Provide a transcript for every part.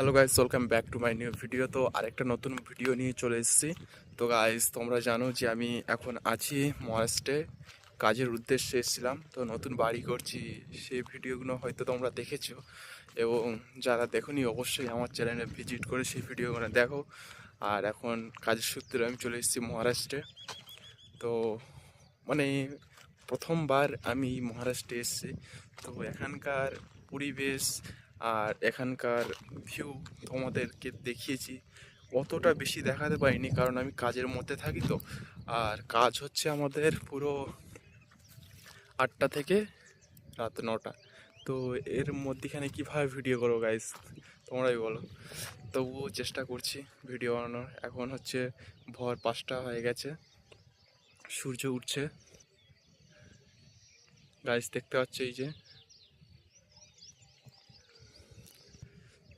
Hello guys, welcome back to my new video. তো আরেকটা নতুন ভিডিও নিয়ে চলে এসেছি। তো গাইস, তোমরা জানো যে আমি এখন আছি মহারাষ্ট্রে, কাজের উদ্দেশ্যে এসেছিলাম। তো নতুন বাড়ি করছি, সেই ভিডিওগুলো হয়তো তোমরা দেখেছো, এবং যারা দেখোনি অবশ্যই আমার চ্যানেলে ভিজিট করে সেই ভিডিওগুলো দেখো। আর এখন কাজের সূত্রে আমি চলে এসেছি মহারাষ্ট্রে। তো মানে প্রথমবার আমি মহারাষ্ট্রে এসেছি। তো এখানকার পরিবেশ আর এখানকার ভিউ তোমাদেরকে দেখিয়েছি, অতটা বেশি দেখাতে পারিনি কারণ আমি কাজের মধ্যে থাকি। তো আর কাজ হচ্ছে আমাদের পুরো 8টা থেকে রাত 9টা। তো এর মধ্যেখানে কীভাবে ভিডিও করো গাইস, তোমরাই বলো। তবুও চেষ্টা করছি ভিডিও বানানোর। এখন হচ্ছে ভোর 5টা হয়ে গেছে, সূর্য উঠছে গাইস, দেখতে পাচ্ছ এই যে।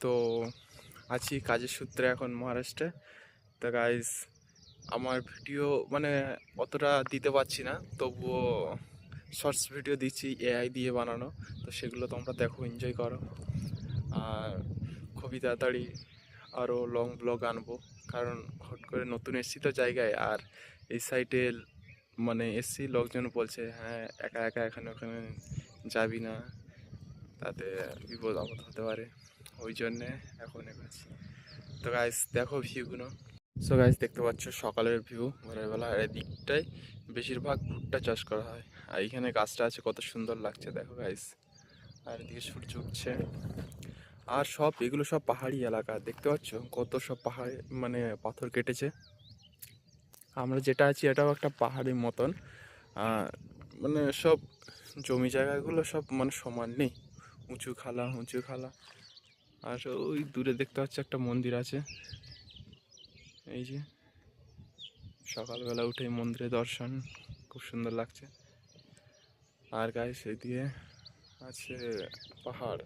তো আছি কাজের সূত্রে এখন মহারাষ্ট্রে। তো গাইস, আমার ভিডিও মানে অতটা দিতে পারছি না, তবুও শর্টস ভিডিও দিচ্ছি এআই দিয়ে বানানো। তো সেগুলো তোমরা দেখো, এনজয় করো। আর খুবই তাড়াতাড়ি আরও লং ব্লগ আনবো, কারণ হট করে নতুন এসছি তো জায়গায়। আর এই সাইডে মানে এসছি, লোকজন বলছে হ্যাঁ একা একা এখানে ওখানে যাবি না, তাতে বিপদ আপদ হতে পারে, ওই জন্যে এখন এগোচ্ছি। তো গাইস দেখো ভিউগুলো। সো গাইস, দেখতে পাচ্ছ সকালের ভিউ ভোরের বেলা। আর এদিকটায় বেশিরভাগ ভুট্টা চাষ করা হয়। আর এইখানে গাছটা আছে, কত সুন্দর লাগছে দেখো গাইস। আর এদিকে সূর্য উঠছে। আর সব এগুলো সব পাহাড়ি এলাকা, দেখতে পাচ্ছ কত সব পাহাড়, মানে পাথর কেটেছে। আমরা যেটা আছি এটাও একটা পাহাড়ির মতন। মানে সব জমি জায়গাগুলো সব মানে সমান নেই, উঁচু খালা উঁচু খালা। আর ওই দূরে দেখতে পাচ্ছি একটা মন্দির আছে, এই যে। সকালবেলা উঠে মন্দিরে দর্শন, খুব সুন্দর লাগছে। আর গায়ে সেই দিয়ে আছে পাহাড়।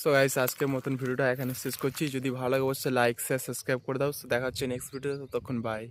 সো গাইস, আজকের মতন ভিডিওটা এখানে শেষ করছি। যদি ভালো লাগে অবশ্যই লাইক শেয়ার সাবস্ক্রাইব করে দাও। দেখা হচ্ছে নেক্সট ভিডিওতে, ততক্ষণ বাই।